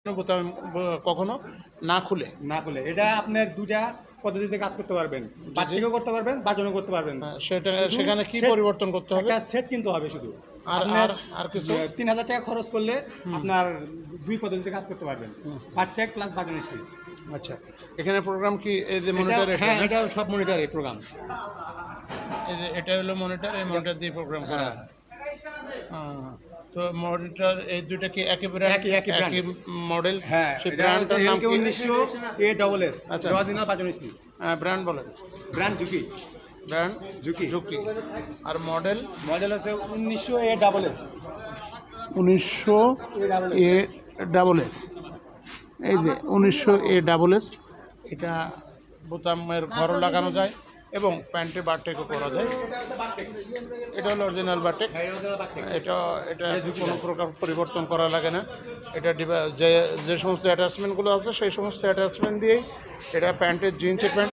বোতাম কখনো না খুলে এটা আপনার দুটা পদ্ধতিতে কাজ করতে পারবেন, বাচ্চাকেও করতে পারবেন, বাজনও করতে পারবেন। সেটা শুধু সেখানে কি set- পরিবর্তন করতে হবে? একটা সেট কিনতে হবে শুধু। আর আপনার আর কিছু 3000 টাকা খরচ করলে আপনার দুই পদ্ধতিতে কাজ করতে পারবেন, বাচ্চা প্লাস বাজন স্টিচ। আচ্ছা, এখানে প্রোগ্রাম কি এই যে মনিটর? হ্যাঁ, এটা সব মনিটরে প্রোগ্রাম। এই যে এটা হলো মনিটর, এই মনিটর দিয়ে প্রোগ্রাম করা হ্যাঁ। হয়। তো মনিটর এই দুটো কি একই ব্র্যান্ড, একই brand। মডেল? হ্যাঁ, সেই এটা ব্র্যান্ডটার নাম কি? 1900 ASS, আচ্ছা। অরিজিনাল বাজন স্টিচ। ব্র্যান্ড বলেন। Brand Juki. ব্র্যান্ড ঝুঁকি। ঝুঁকি। আর মডেল? মডেল হচ্ছে 1900 ASS। 1900 ASS। এই যে 1900 ASS, এটা বোতামের ঘরও লাগানো যায় এবং প্যান্টে বারটেকও করা যায়। এটা হলো অরিজিনাল বারটেক। এটা এটা কোনো প্রকার পরিবর্তন করা লাগে না। এটা যে সমস্ত অ্যাটাচমেন্টগুলো আছে সেই সমস্ত অ্যাটাচমেন্ট দিয়েই এটা প্যান্টের জিন্সের প্যান্ট